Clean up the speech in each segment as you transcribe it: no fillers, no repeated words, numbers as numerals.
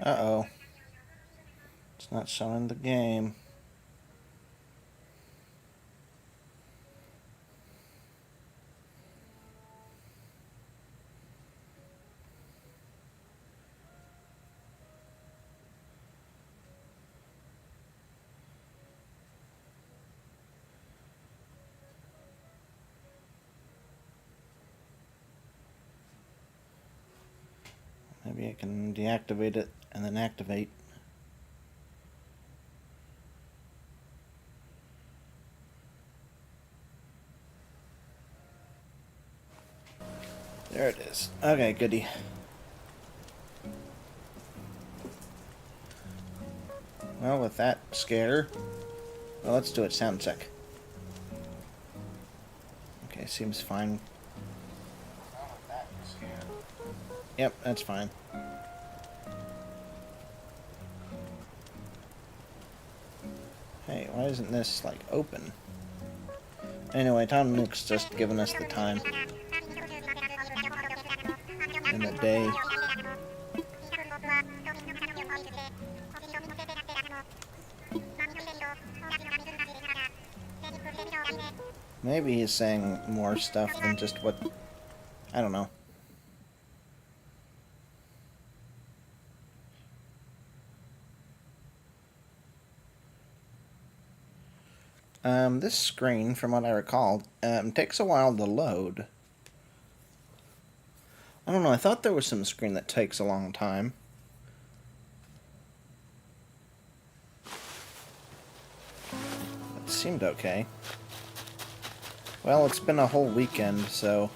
Uh-oh. It's not showing the game. Maybe I can deactivate it and then activate. There it is. Okay, goody. Well, with that scare, well, let's do it. Sound check. Okay, seems fine. Well, with that scare. Yep, that's fine. Hey, why isn't this, like, open? Anyway, Tom Nook's just giving us the time in the day. Maybe he's saying more stuff than just what... I don't know. This screen, from what I recall, takes a while to load. I don't know, I thought there was some screen that takes a long time. It seemed okay. Well, it's been a whole weekend, so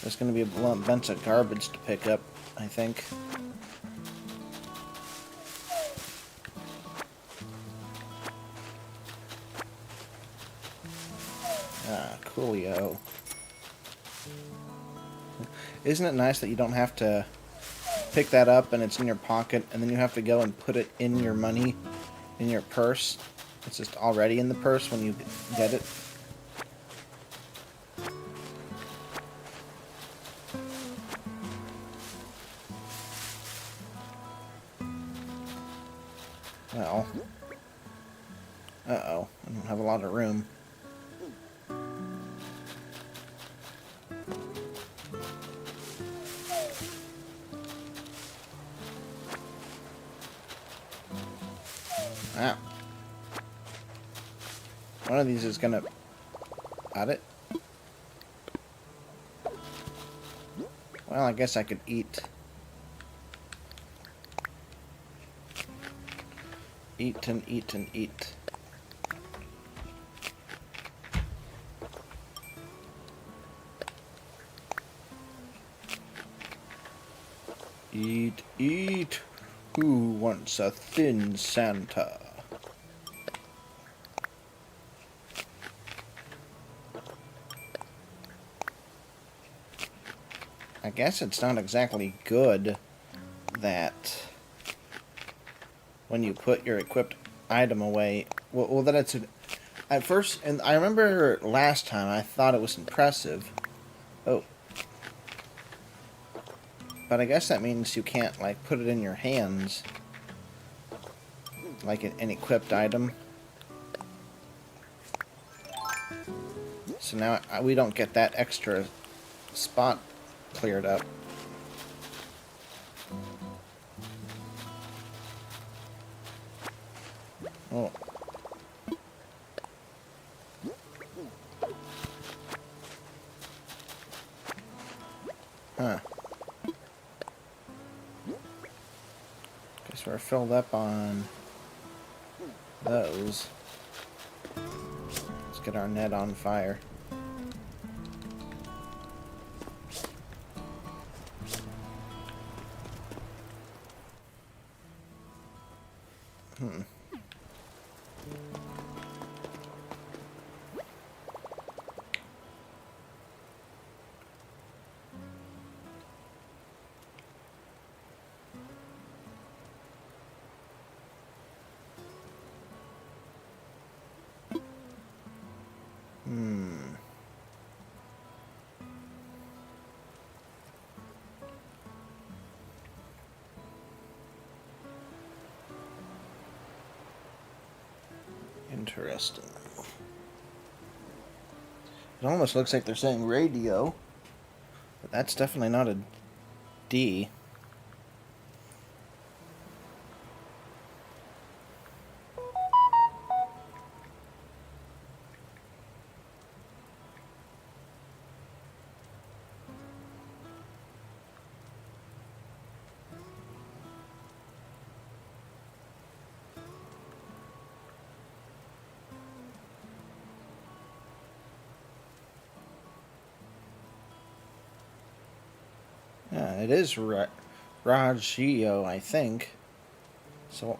there's going to be a bunch of garbage to pick up, I think. Ah, coolio. Isn't it nice that you don't have to pick that up and it's in your pocket, and then you have to go and put it in your money, in your purse? It's just already in the purse when you get it. Well. Uh-oh. I don't have a lot of room. Ah. One of these is gonna... Got it? Well, I guess I could eat. Eat and eat and eat. Eat, eat. Who wants a thin Santa? I guess it's not exactly good that when you put your equipped item away, well that it's at first, and I remember last time I thought it was impressive. Oh. But I guess that means you can't, like, put it in your hands like an equipped item. So now we don't get that extra spot cleared up. Oh. Huh. Guess we're filled up on those. Let's get our net on fire. Interesting. It almost looks like they're saying radio, but that's definitely not a D. Yeah, it is Ragio, I think. So,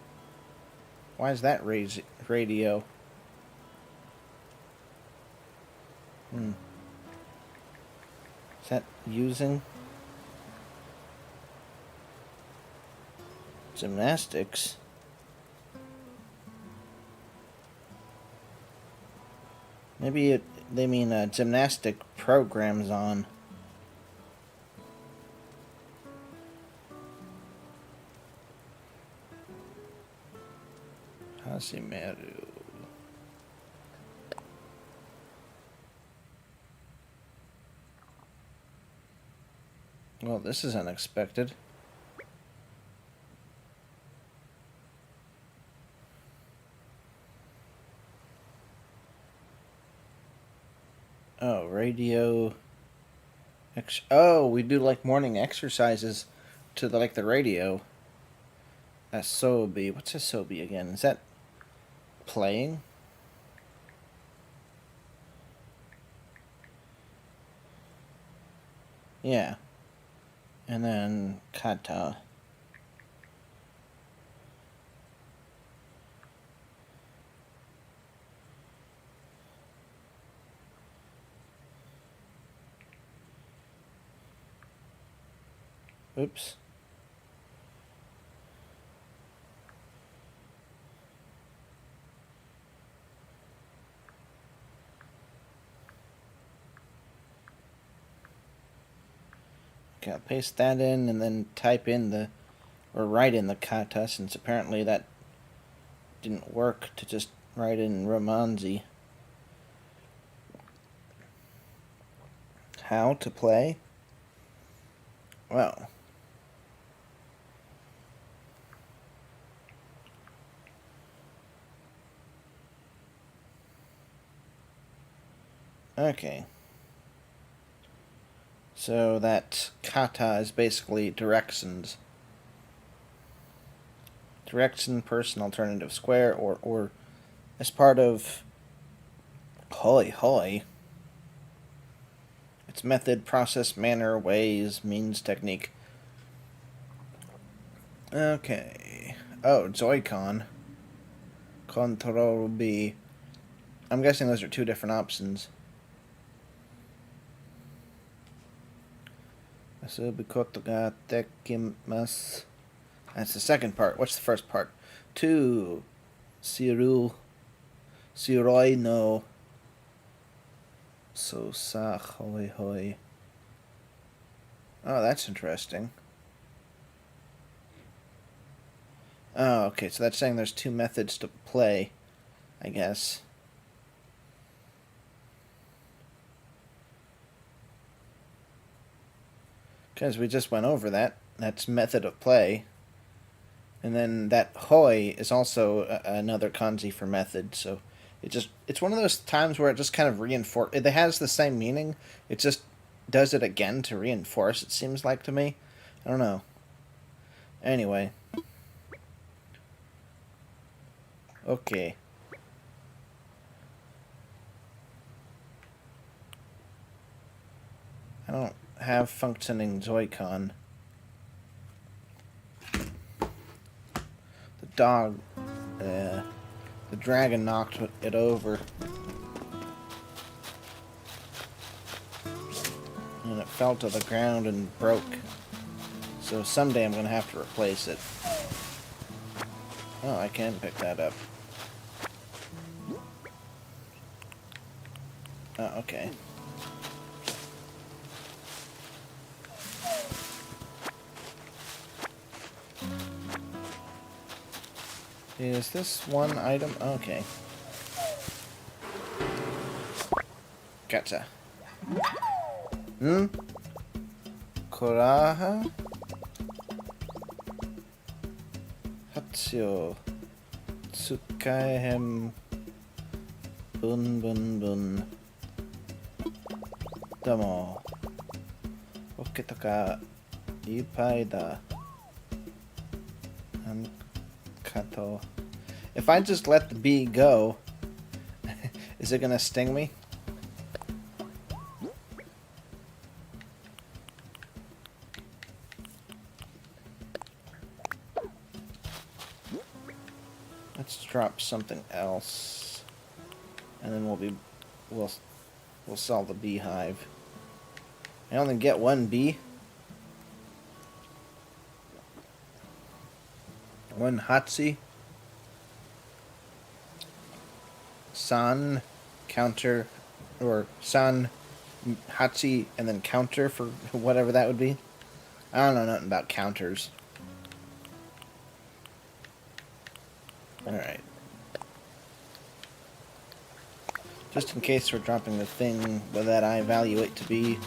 why is that radio? Is that using gymnastics? Maybe they mean gymnastic programs on. Hasimeru. Well, this is unexpected. Oh, radio. Oh, we do like morning exercises to the radio. Asobi. What's asobi again? Is that playing? Yeah. And then kata. Oops. Okay, I'll paste that in and then type in or write in the kata, since apparently that didn't work to just write in romanzi. How to play? Well. Okay. So that kata is basically directions. Direction, person, alternative, square, or as part of hoi hoi. It's method, process, manner, ways, means, technique. Okay. Oh, Joy-Con. Control B. I'm guessing those are two different options. That's the second part. What's the first part? 2. Siroi no. So sa hoi hoi. Oh, that's interesting. Oh, okay, so that's saying there's two methods to play, I guess. Because we just went over that. That's method of play. And then that hoi is also another kanji for method, so it's one of those times where it just kind of it has the same meaning. It just does it again to reinforce, it seems like to me. I don't know. Anyway. Okay. I don't have functioning Joy-Con. The dog, the dragon knocked it over. And it fell to the ground and broke. So someday I'm going to have to replace it. Oh, I can pick that up. Oh, okay. Is this one item? Okay. Gotcha. Koraha? Hatsyo. Tsukaehem. Bun bun bun. Domo. Oke toka ippai da. Kato. If I just let the bee go, is it gonna sting me? Let's drop something else, and then we'll sell the beehive. I only get one bee. One Hatsi. San counter, or San Hatsi and then counter for whatever that would be. I don't know nothing about counters. Alright. Just in case we're dropping the thing that I evaluate to be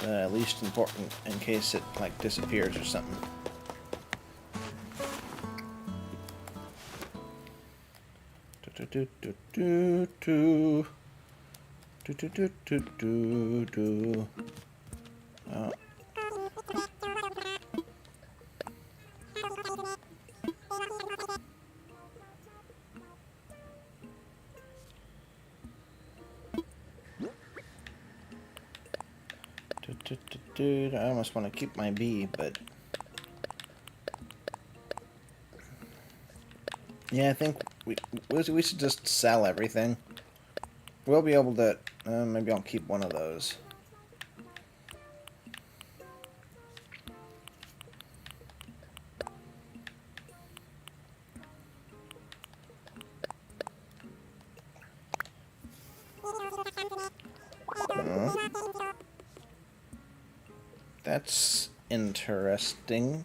least important, in case it like disappears or something. Oh. I almost want to keep my bee, but yeah, I think we should just sell everything. We'll be able to. Maybe I'll keep one of those. That's interesting.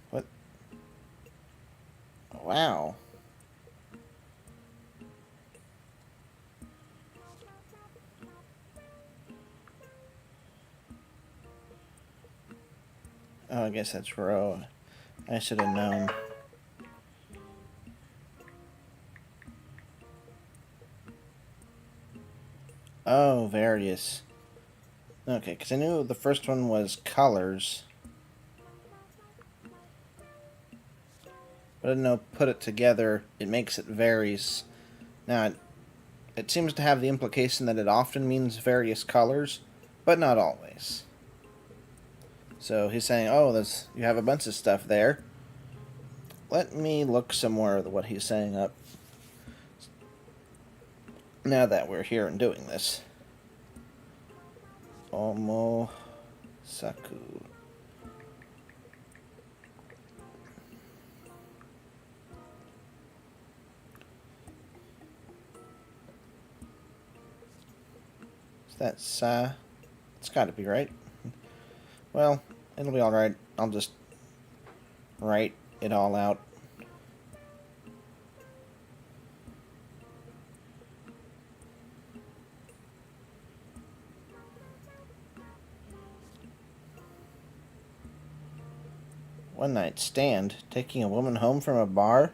What? Wow. Oh, I guess that's row. I should have known. Oh, various. Okay, because I knew the first one was colors. But I didn't know put it together, it makes it varies. Now, it seems to have the implication that it often means various colors, but not always. So he's saying, oh, you have a bunch of stuff there. Let me look some more of what he's saying up. Now that we're here and doing this. Omo Saku. Is that Sa? It's gotta be right. Well, it'll be alright. I'll just write it all out. One night stand, taking a woman home from a bar.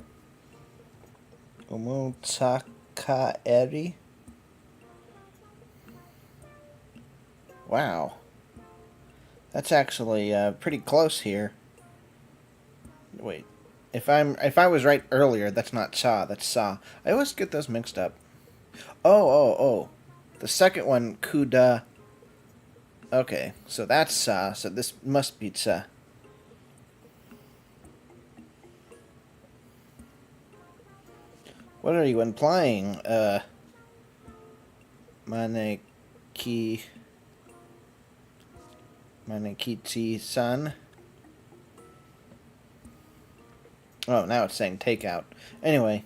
Umutakaeri. Wow. That's actually pretty close here. Wait. If I was right earlier, that's not cha, that's sa. I always get those mixed up. Oh. The second one, kuda. Okay, so that's sa, so this must be cha. What are you implying, Manekichi-san? Oh, now it's saying takeout. Anyway,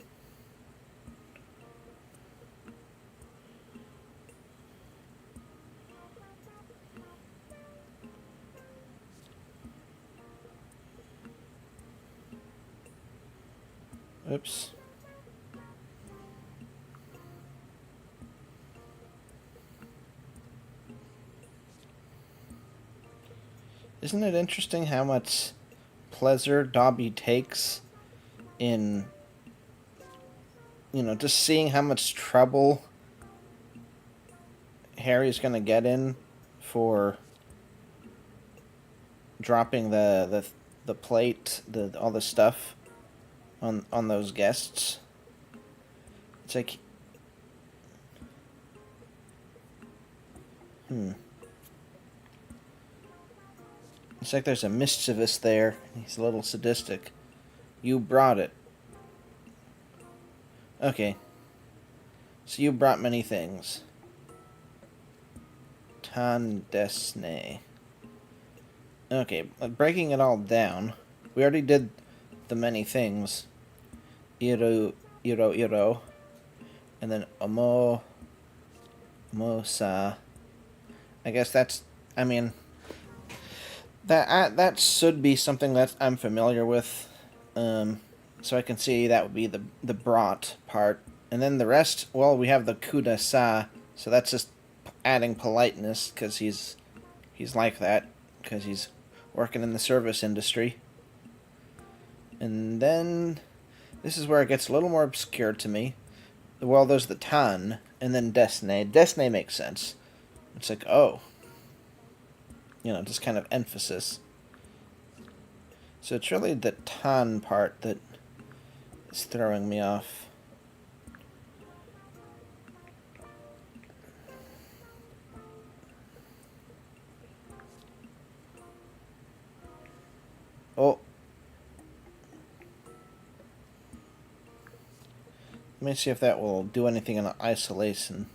Whoops. Isn't it interesting how much pleasure Dobby takes in, just seeing how much trouble Harry's gonna get in for dropping the plate, all the stuff on those guests. It's like, It's like there's a mischievous there. He's a little sadistic. You brought it. Okay. So you brought many things. Tan desne. Okay, breaking it all down. We already did the many things. Iro. And then omo. Mosa. I guess that's... I mean... That should be something that I'm familiar with. So I can see that would be the brought part. And then the rest, well, we have the kudasa. So that's just adding politeness, because he's like that. Because he's working in the service industry. And then... This is where it gets a little more obscure to me. Well, there's the tan, and then desne. Desne makes sense. It's like, oh. Just kind of emphasis. So it's really the tan part that is throwing me off. Oh. Let me see if that will do anything in isolation.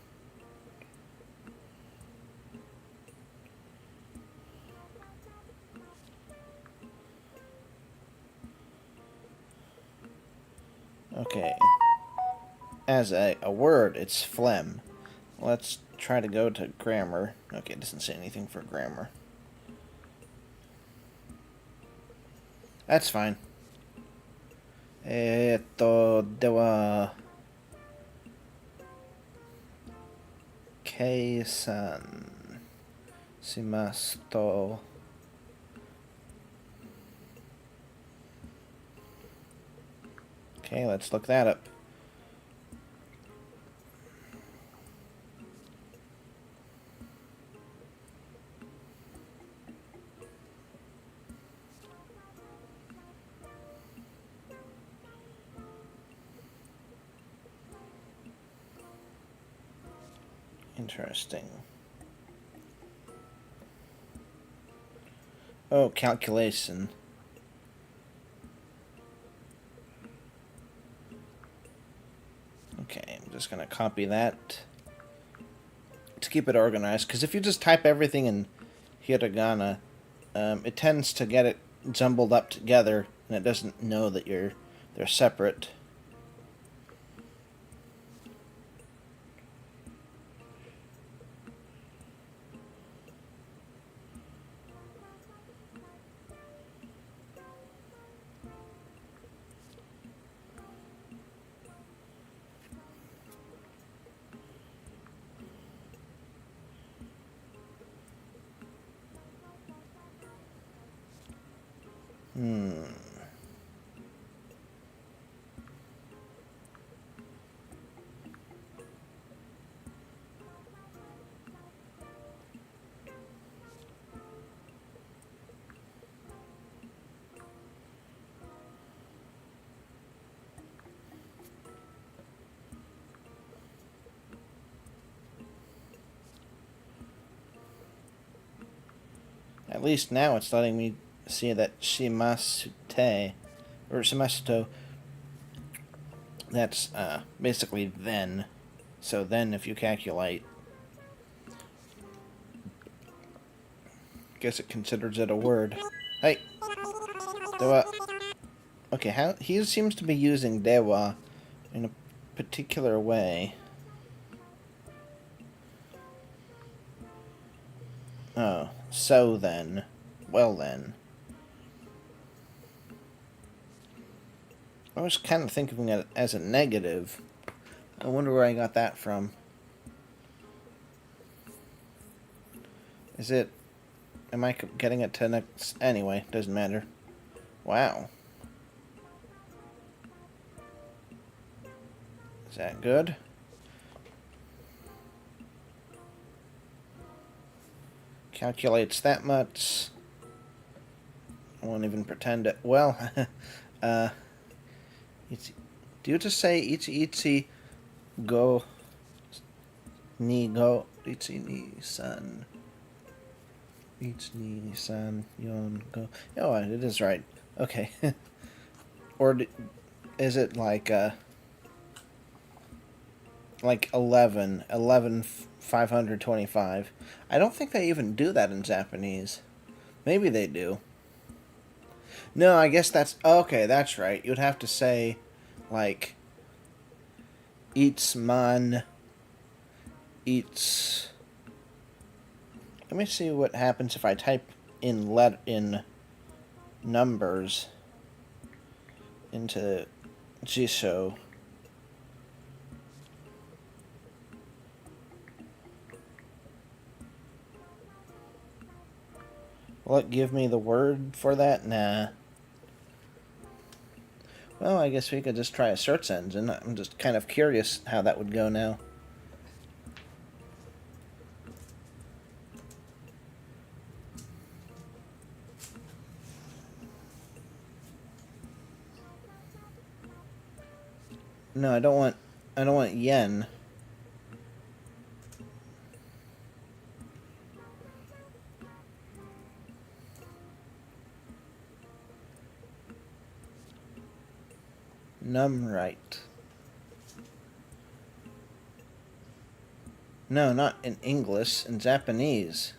Okay. As a word, it's phlegm. Let's try to go to grammar. Okay, it doesn't say anything for grammar. That's fine. では計算しますとOkay, let's look that up. Interesting. Oh, calculation. Okay, I'm just going to copy that to keep it organized. Because if you just type everything in hiragana, it tends to get it jumbled up together, and it doesn't know that they're separate. At least now it's letting me see that shimasute, or shimasuto, that's basically then. So then if you calculate, guess it considers it a word. Hey! Dewa. Okay, how he seems to be using dewa in a particular way. Oh, so then. Well then. I was kind of thinking of it as a negative. I wonder where I got that from. Is it... Am I getting it to next... Anyway, doesn't matter. Wow. Is that good? Calculates that much. I won't even pretend it. Well, do you just say ichi go ni go ichi ni san ichi ni san yon go? Oh, it is right. Okay. Or is it like 11 525? I don't think they even do that in Japanese. Maybe they do. No, I guess that's... Okay, that's right. You'd have to say, like, Itzman, Itz... Let me see what happens if I type in numbers into Jisho. Will it give me the word for that? Nah. Well, I guess we could just try a search engine. I'm just kind of curious how that would go now. No, I don't want yen. Right. No, not in English, in Japanese.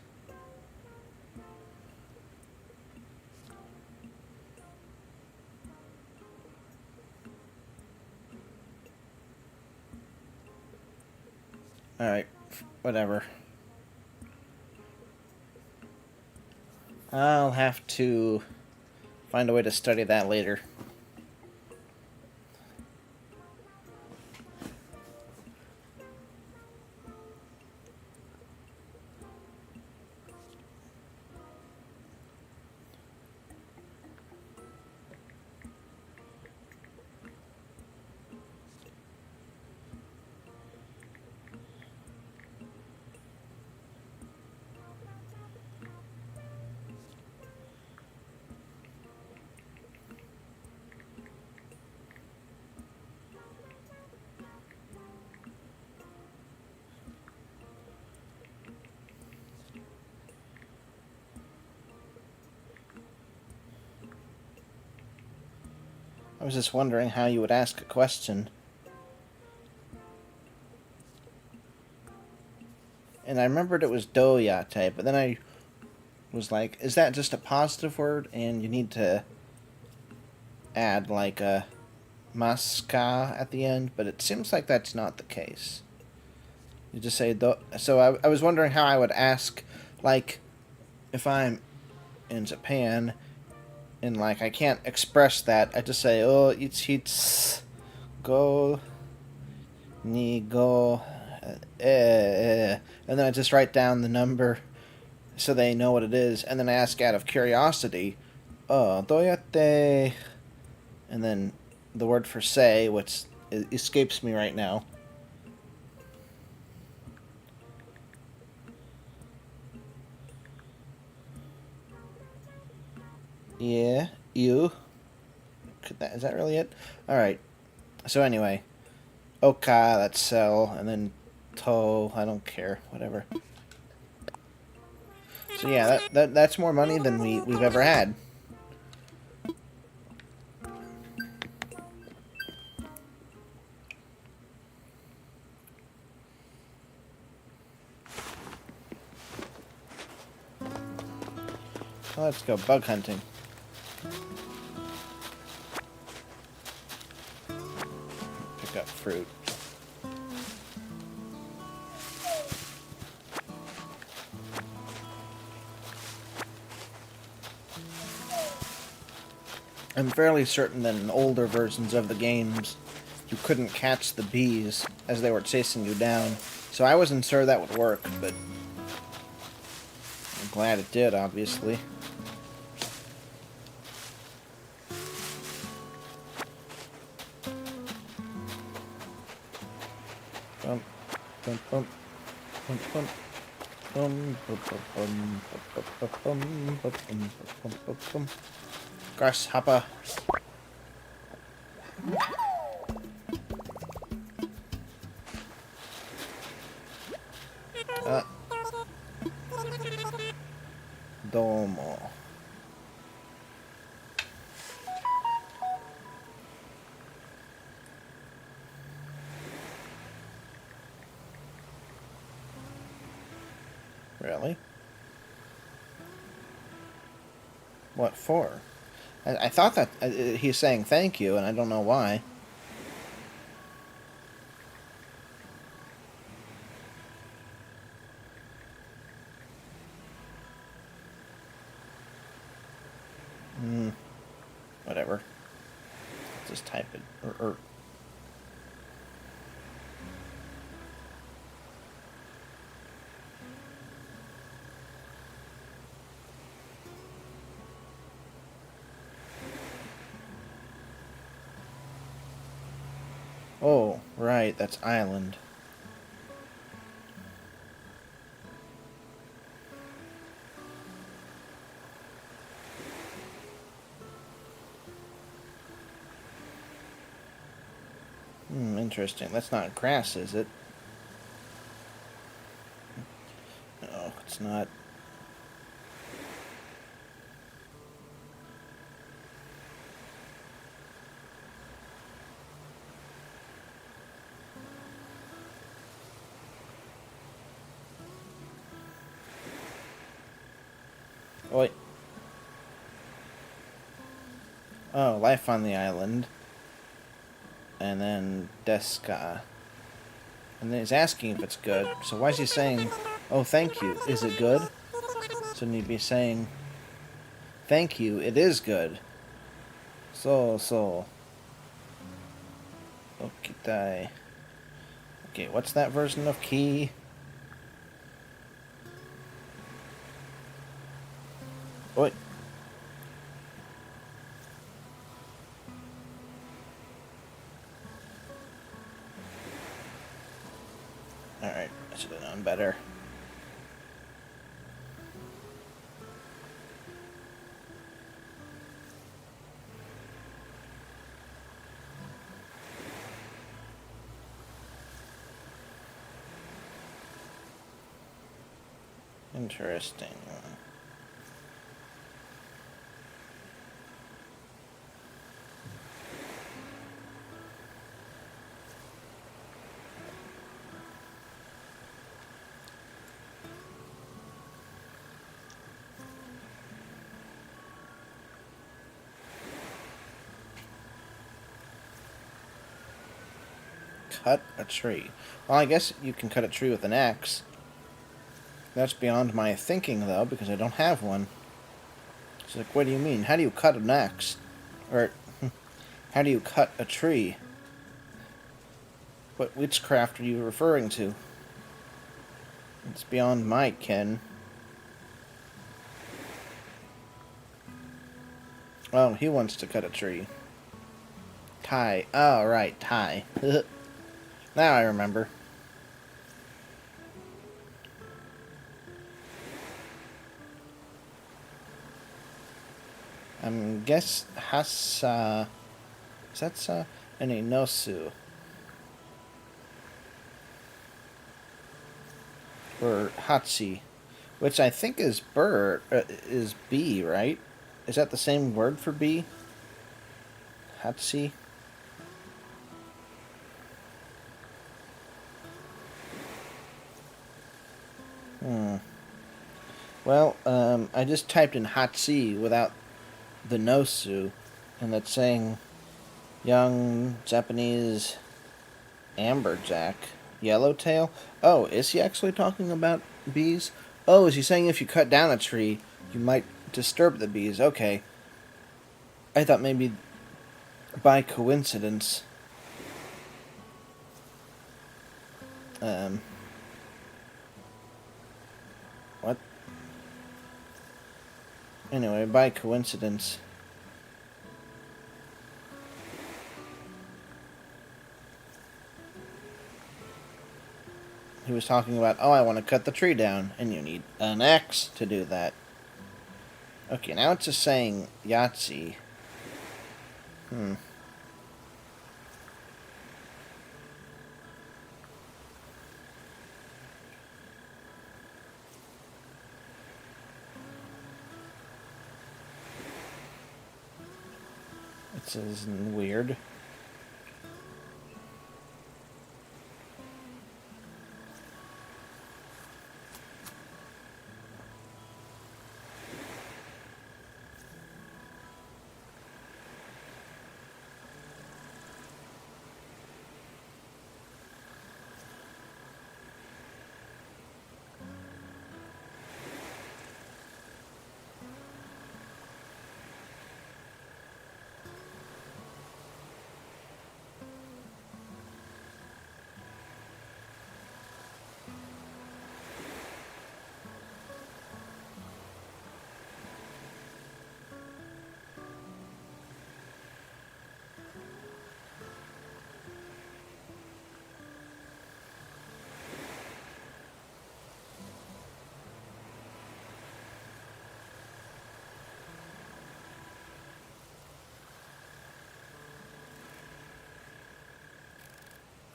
Alright, whatever. I'll have to find a way to study that later. I was just wondering how you would ask a question. And I remembered it was doyate, but then I was like, is that just a positive word and you need to add like a maska at the end? But it seems like that's not the case. You just say do. So I was wondering how I would ask, like, if I'm in Japan and like I can't express that, I just say it's go ni go and then I just write down the number so they know what it is, and then I ask out of curiosity, doyate, and then the word for say, which escapes me right now. Yeah, you. Is that really it? Alright. So anyway. Oka, that's sell, and then to, I don't care, whatever. So yeah, that's more money than we've ever had. Well, let's go bug hunting. Pick up fruit. I'm fairly certain that in older versions of the games, you couldn't catch the bees as they were chasing you down. So I wasn't sure that would work, but I'm glad it did, obviously. Bump, bump, bump, bump, bump. Grasshopper. Domo. Really? What for? I thought that he's saying thank you, and I don't know why. Whatever. Just type it. Oh, right, that's island. Interesting. That's not grass, is it? No, it's not. Wait. Oh, life on the island. And then Deska. And then he's asking if it's good. So why is he saying, oh, thank you, is it good? Shouldn't he be saying, thank you, it is good. So. Okay, what's that version of key? Oi. Alright, I should have known better. Interesting. Cut a tree. Well, I guess you can cut a tree with an axe. That's beyond my thinking, though, because I don't have one. It's like, what do you mean? How do you cut an axe? Or, how do you cut a tree? What witchcraft are you referring to? It's beyond my ken. Oh, he wants to cut a tree. Tie. Oh, right, tie. Now I remember. Guess Hasa Setsa and Inosu. Or Hatsi. Which I think is bird is bee, right? Is that the same word for bee? Hatsi? Well, I just typed in Hatsi without the Nosu, and that's saying young Japanese amberjack. Yellowtail? Oh, is he actually talking about bees? Oh, is he saying if you cut down a tree, you might disturb the bees? Okay. I thought maybe by coincidence, what? Anyway, by coincidence, he was talking about, oh, I want to cut the tree down, and you need an axe to do that. Okay, now it's just saying Yahtzee. This is weird.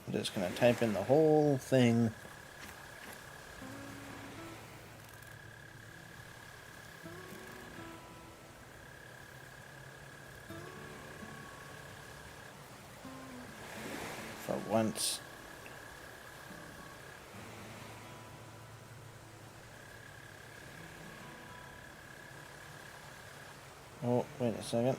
I'm just going to type in the whole thing. For once. Oh, wait a second.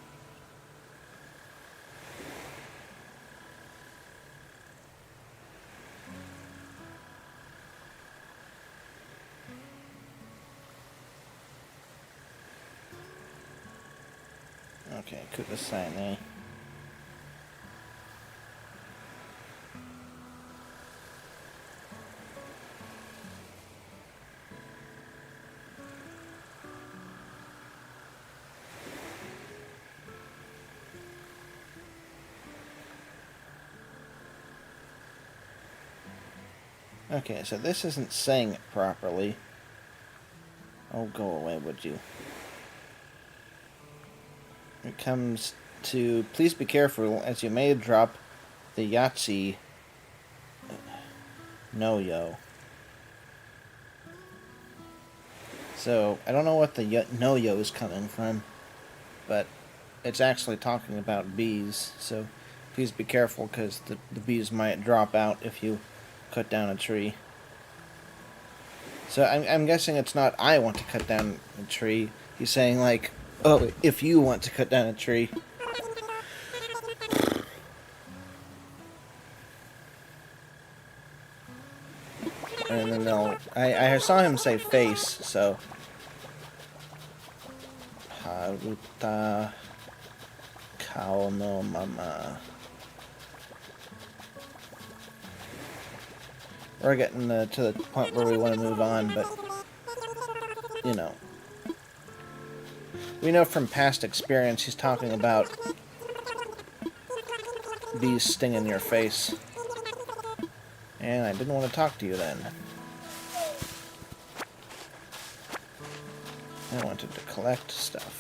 Okay, kuda sign, eh? Okay, so this isn't saying it properly. Oh, go away, would you? It comes to, please be careful as you may drop the Yahtzee no-yo. So, I don't know what the no-yo is coming from, but it's actually talking about bees, so please be careful because the bees might drop out if you cut down a tree. So I'm guessing it's not I want to cut down a tree. He's saying like, oh, if you want to cut down a tree. And then I saw him say face, so Haruta Kao no Mama. We're getting to the point where we want to move on, but, you know. We know from past experience he's talking about bees stinging your face. And I didn't want to talk to you then. I wanted to collect stuff.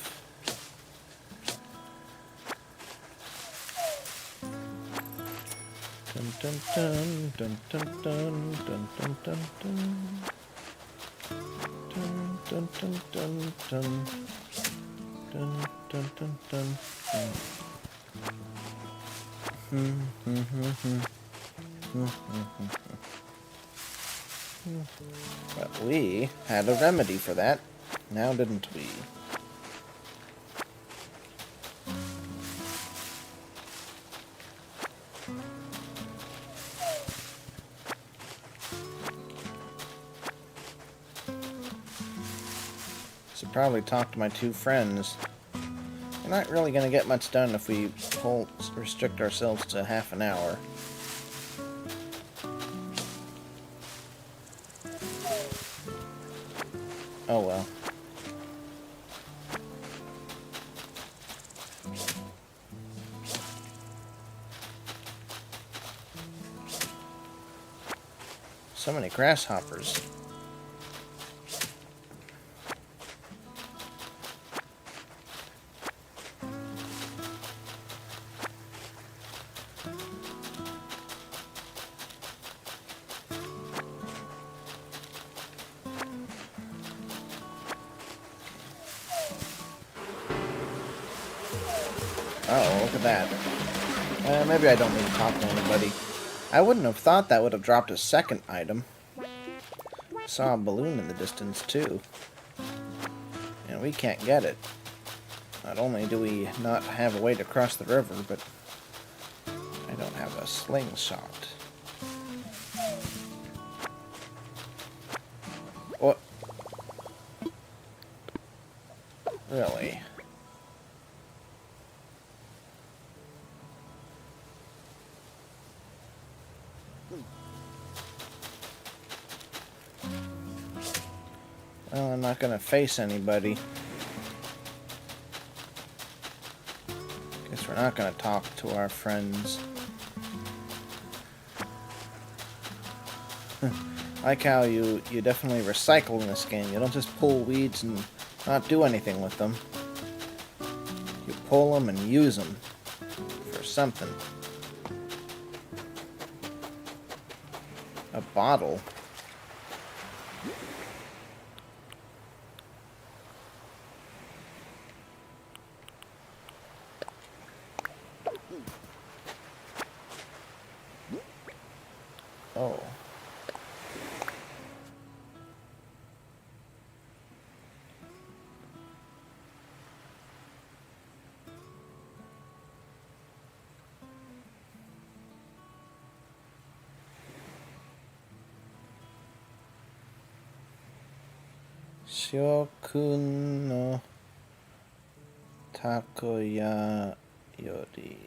Dun dun dun dun dun dun dun dun dun dun dun dun dun dun dun dun dun dun But we had a remedy for that, now didn't we? Should probably talk to my two friends. not really going to get much done if we restrict ourselves to half an hour. Oh well. So many grasshoppers. Oh, look at that. Maybe I don't need to talk to anybody. I wouldn't have thought that would have dropped a second item. Saw a balloon in the distance, too. And we can't get it. Not only do we not have a way to cross the river, but I don't have a slingshot. What? Really? Well, I'm not gonna face anybody. Guess we're not gonna talk to our friends. I like how you definitely recycle in this game. You don't just pull weeds and not do anything with them. You pull them and use them for something. A bottle. Oh. Shokun no takoya yori.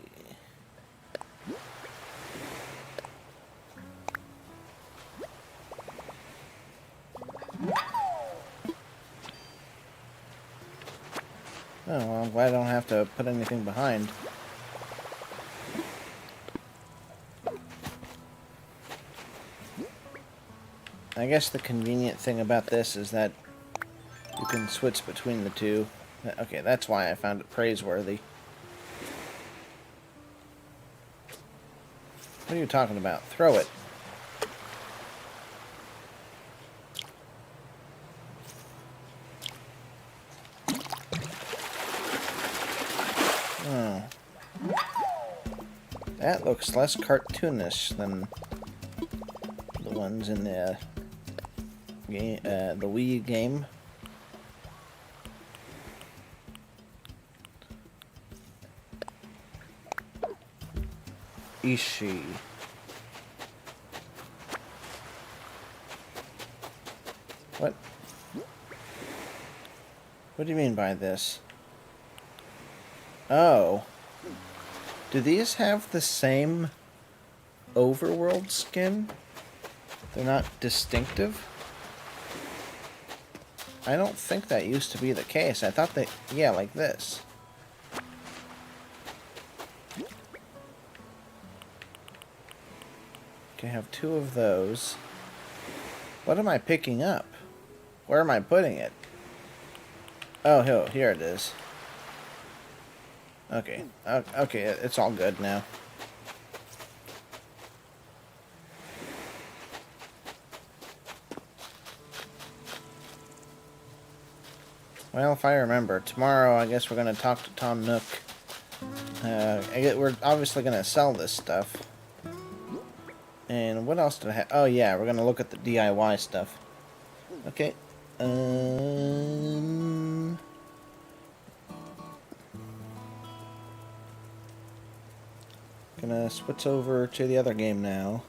Oh, well, I'm glad I don't have to put anything behind. I guess the convenient thing about this is that you can switch between the two. Okay, that's why I found it praiseworthy. What are you talking about? Throw it. Oh. That looks less cartoonish than the ones in the game, the Wii game. Ishi. What? What do you mean by this? Oh. Do these have the same overworld skin? They're not distinctive? I don't think that used to be the case. I thought they... Yeah, like this. Okay, I have two of those. What am I picking up? Where am I putting it? Oh, here it is. Okay. Okay, it's all good now. Well, if I remember, tomorrow I guess we're going to talk to Tom Nook. We're obviously going to sell this stuff. And what else did I have? Oh yeah, we're going to look at the DIY stuff. Okay. Gonna switch over to the other game now.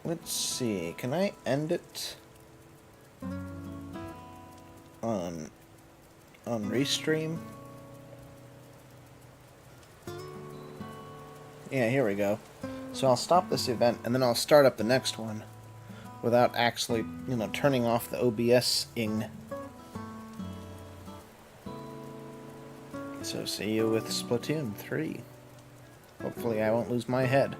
Let's see, can I end it? on Restream. Yeah, here we go. So I'll stop this event, and then I'll start up the next one without actually, turning off the OBS-ing. So see you with Splatoon 3. Hopefully I won't lose my head.